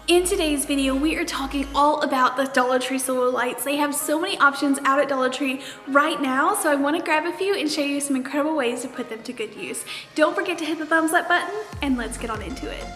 In today's video, we are talking all about the Dollar Tree solar lights. They have so many options out at Dollar Tree right now, so I want to grab a few and show you some incredible ways to put them to good use. Don't forget to hit the thumbs up button, and let's get on into it.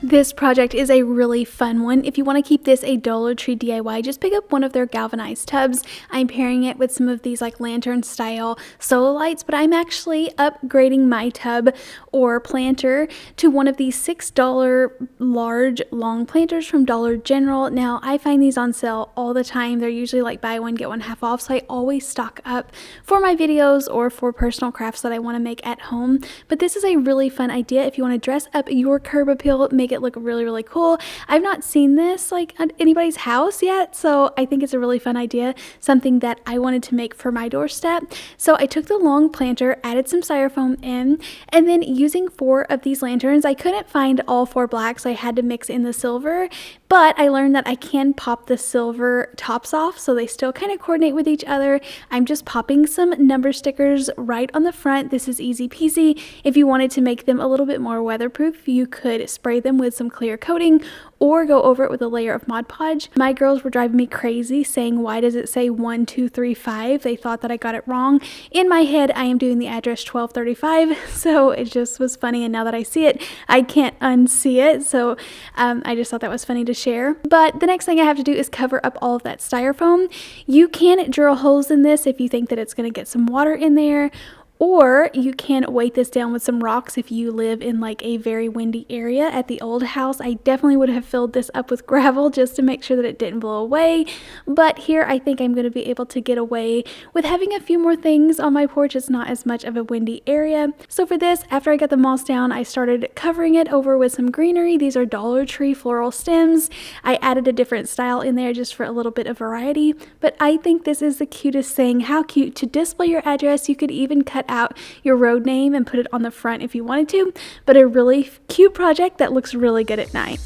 This project is a really fun one. If you want to keep this a Dollar Tree DIY, just pick up one of their galvanized tubs. I'm pairing it with some of these like lantern style solar lights, but I'm actually upgrading my tub or planter to one of these $6 large long planters from Dollar General. Now I find these on sale all the time. They're usually like buy one get one half off, so I always stock up for my videos or for personal crafts that I want to make at home. But this is a really fun idea if you want to dress up your curb appeal, make it look really cool. I've not seen this like at anybody's house yet, so I think it's a really fun idea, something that I wanted to make for my doorstep. So I took the long planter, added some styrofoam in, and then using 4 of these lanterns, I couldn't find all 4 black, so I had to mix in the silver, but I learned that I can pop the silver tops off so they still kind of coordinate with each other. I'm just popping some number stickers right on the front. This is easy peasy. If you wanted to make them a little bit more weatherproof, you could spray them with some clear coating or go over it with a layer of Mod Podge. My girls were driving me crazy saying, why does it say 1235? They thought that I got it wrong. In my head, I am doing the address 1235, so it just was funny, and now that I see it, I can't unsee it, so I just thought that was funny to share. But the next thing I have to do is cover up all of that styrofoam. You can drill holes in this if you think that it's going to get some water in there, or you can weight this down with some rocks if you live in like a very windy area. At the old house, I definitely would have filled this up with gravel just to make sure that it didn't blow away. But here I think I'm going to be able to get away with having a few more things on my porch. It's not as much of a windy area. So for this, after I got the moss down, I started covering it over with some greenery. These are Dollar Tree floral stems. I added a different style in there just for a little bit of variety. But I think this is the cutest thing. How cute to display your address. You could even cut out your road name and put it on the front if you wanted to, but a really cute project that looks really good at night.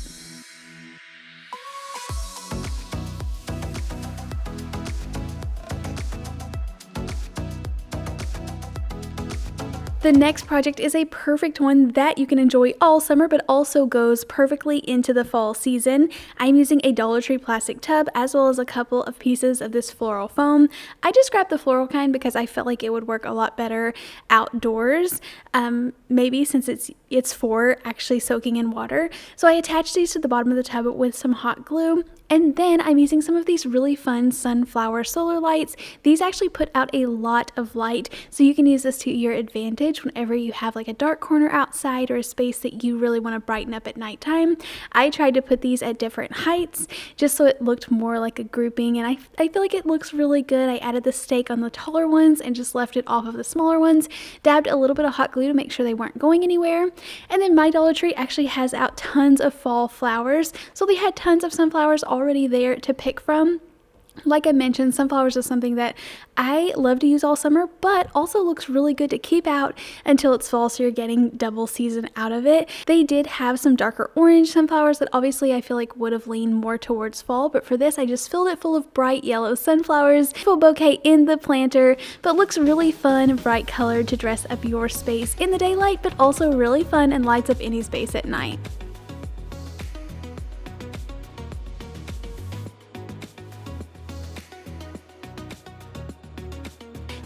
The next project is a perfect one that you can enjoy all summer, but also goes perfectly into the fall season. I'm using a Dollar Tree plastic tub as well as a couple of pieces of this floral foam. I just grabbed the floral kind because I felt like it would work a lot better outdoors, maybe since it's for actually soaking in water. So I attached these to the bottom of the tub with some hot glue. And then I'm using some of these really fun sunflower solar lights. These actually put out a lot of light, so you can use this to your advantage whenever you have like a dark corner outside or a space that you really want to brighten up at nighttime. I tried to put these at different heights just so it looked more like a grouping, and I feel like it looks really good. I added the stake on the taller ones and just left it off of the smaller ones, dabbed a little bit of hot glue to make sure they weren't going anywhere. And then my Dollar Tree actually has out tons of fall flowers, so they had tons of sunflowers already there to pick from. Like I mentioned, sunflowers is something that I love to use all summer, but also looks really good to keep out until it's fall, so you're getting double season out of it. They did have some darker orange sunflowers that obviously I feel like would have leaned more towards fall, but for this I just filled it full of bright yellow sunflowers. Full bouquet in the planter, but looks really fun, bright colored to dress up your space in the daylight, but also really fun and lights up any space at night.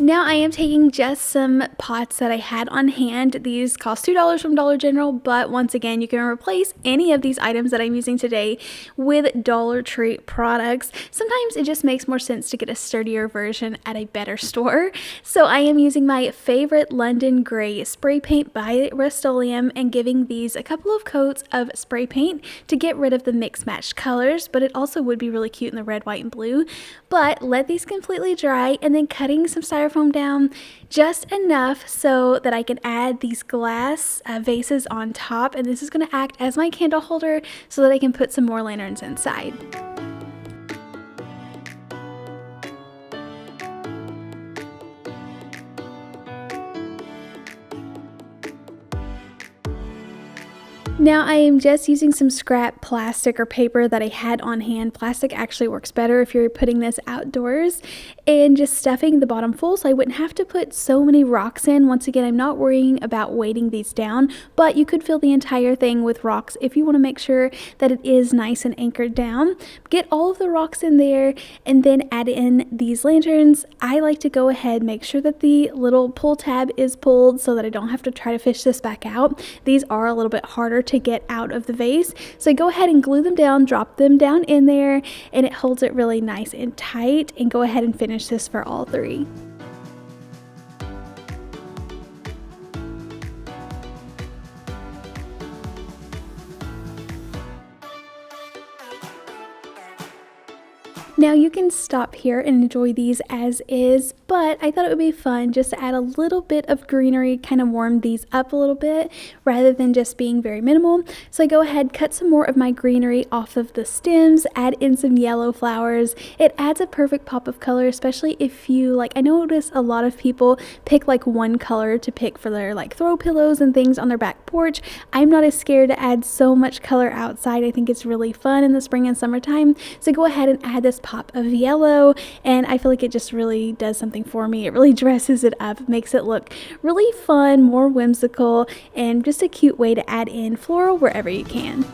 Now I am taking just some pots that I had on hand. These cost $2 from Dollar General, but once again, you can replace any of these items that I'm using today with Dollar Tree products. Sometimes it just makes more sense to get a sturdier version at a better store. So I am using my favorite London Gray spray paint by Rust-Oleum and giving these a couple of coats of spray paint to get rid of the mixed matched colors, but it also would be really cute in the red, white, and blue. But let these completely dry and then cutting some styrofoam down just enough so that I can add these glass vases on top, and this is going to act as my candle holder so that I can put some more lanterns inside. Now I am just using some scrap plastic or paper that I had on hand. Plastic actually works better if you're putting this outdoors, and just stuffing the bottom full so I wouldn't have to put so many rocks in. Once again, I'm not worrying about weighting these down, but you could fill the entire thing with rocks if you want to make sure that it is nice and anchored down. Get all of the rocks in there and then add in these lanterns. I like to go ahead, make sure that the little pull tab is pulled so that I don't have to try to fish this back out. These are a little bit harder to get out of the vase, so I go ahead and glue them down, drop them down in there, and it holds it really nice and tight. And go ahead and finish this for all three. Now you can stop here and enjoy these as is, but I thought it would be fun just to add a little bit of greenery, kind of warm these up a little bit rather than just being very minimal. So I go ahead, cut some more of my greenery off of the stems, add in some yellow flowers. It adds a perfect pop of color, especially if you I notice a lot of people pick one color to pick for their throw pillows and things on their back porch. I'm not as scared to add so much color outside. I think it's really fun in the spring and summertime. So go ahead and add this pop of yellow, and I feel like it just really does something for me. It really dresses it up, makes it look really fun, more whimsical, and just a cute way to add in floral wherever you can.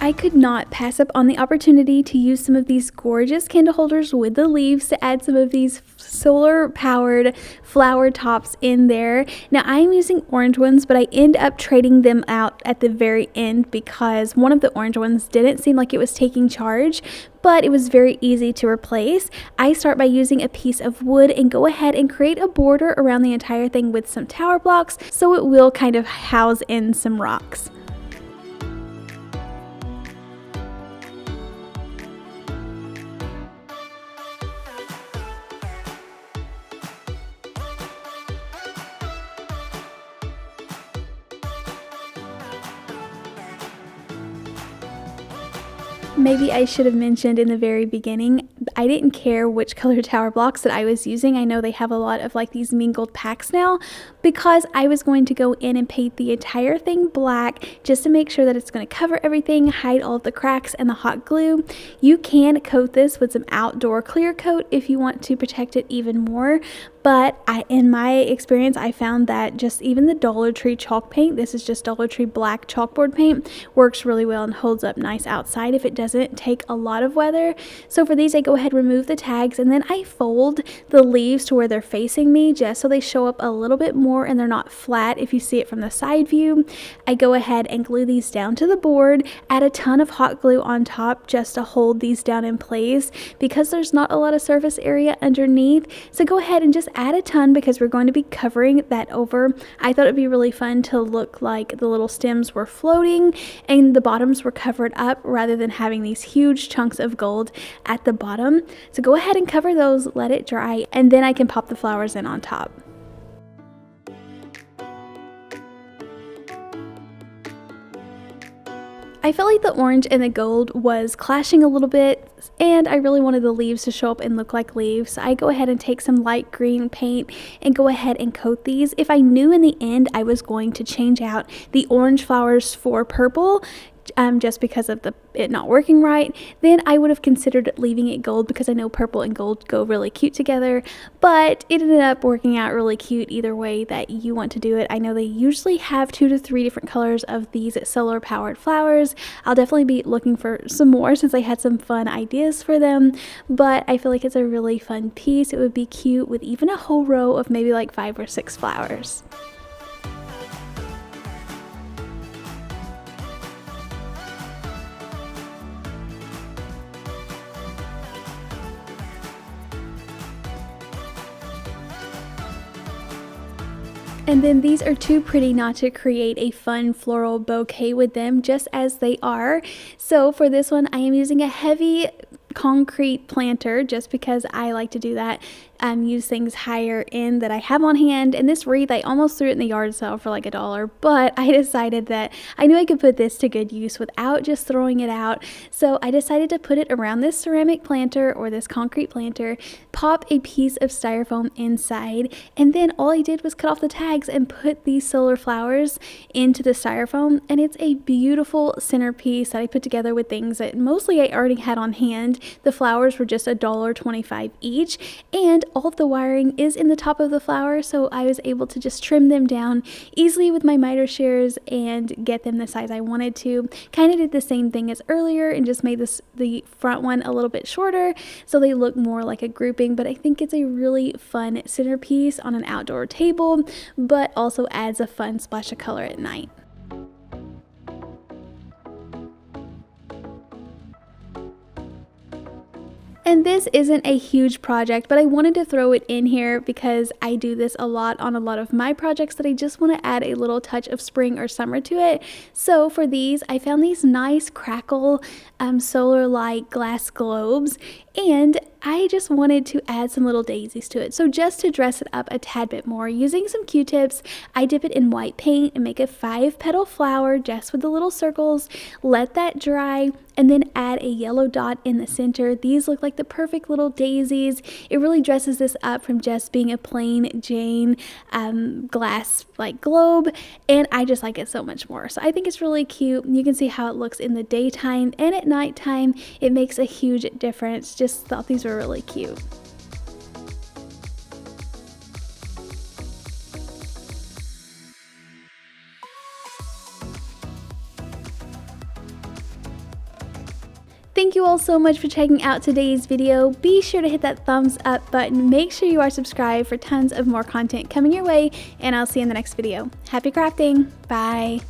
I could not pass up on the opportunity to use some of these gorgeous candle holders with the leaves to add some of these solar powered flower tops in there. Now I'm using orange ones, but I end up trading them out at the very end because one of the orange ones didn't seem like it was taking charge, but it was very easy to replace. I start by using a piece of wood and go ahead and create a border around the entire thing with some tower blocks so it will kind of house in some rocks. Maybe I should have mentioned in the very beginning, I didn't care which color tower blocks that I was using. I know they have a lot of these mingled packs now, because I was going to go in and paint the entire thing black just to make sure that it's going to cover everything, hide all of the cracks and the hot glue. You can coat this with some outdoor clear coat if you want to protect it even more. But in my experience, I found that just even the Dollar Tree chalk paint, this is just Dollar Tree black chalkboard paint, works really well and holds up nice outside if it doesn't take a lot of weather. So for these, I go ahead, remove the tags, and then I fold the leaves to where they're facing me just so they show up a little bit more and they're not flat if you see it from the side view. I go ahead and glue these down to the board, add a ton of hot glue on top just to hold these down in place because there's not a lot of surface area underneath. So go ahead and just add a ton because we're going to be covering that over. I thought it'd be really fun to look like the little stems were floating and the bottoms were covered up rather than having these huge chunks of gold at the bottom. So go ahead and cover those, let it dry, and then I can pop the flowers in on top. I felt like the orange and the gold was clashing a little bit, and I really wanted the leaves to show up and look like leaves. So I go ahead and take some light green paint and go ahead and coat these. If I knew in the end I was going to change out the orange flowers for purple, just because of it not working right, then I would have considered leaving it gold because I know purple and gold go really cute together, but it ended up working out really cute either way that you want to do it. I know they usually have 2 to 3 different colors of these solar powered flowers. I'll definitely be looking for some more since I had some fun ideas for them, but I feel like it's a really fun piece. It would be cute with even a whole row of maybe 5 or 6 flowers. And then these are too pretty not to create a fun floral bouquet with them just as they are. So for this one, I am using a heavy concrete planter just because I like to do that. use things higher end that I have on hand. And this wreath, I almost threw it in the yard sale for like $1, but I decided that I knew I could put this to good use without just throwing it out. So I decided to put it around this ceramic planter or this concrete planter, pop a piece of styrofoam inside, and then all I did was cut off the tags and put these solar flowers into the styrofoam. And it's a beautiful centerpiece that I put together with things that mostly I already had on hand. The flowers were just $1.25 each, and all of the wiring is in the top of the flower, so I was able to just trim them down easily with my miter shears and get them the size I wanted to. Kind of did the same thing as earlier and just made the front one a little bit shorter so they look more like a grouping, but I think it's a really fun centerpiece on an outdoor table, but also adds a fun splash of color at night. And this isn't a huge project, but I wanted to throw it in here because I do this a lot on a lot of my projects that I just want to add a little touch of spring or summer to it. So for these, I found these nice crackle solar light glass globes, and I just wanted to add some little daisies to it. So just to dress it up a tad bit more, using some Q-tips, I dip it in white paint and make a 5-petal flower just with the little circles, let that dry, and then add a yellow dot in the center. These look like the perfect little daisies. It really dresses this up from just being a plain Jane glass like globe, and I just like it so much more. So I think it's really cute. You can see how it looks in the daytime and at nighttime. It makes a huge difference. Just thought these were really cute. Thank you all so much for checking out today's video. Be sure to hit that thumbs up button. Make sure you are subscribed for tons of more content coming your way, and I'll see you in the next video. Happy crafting! Bye!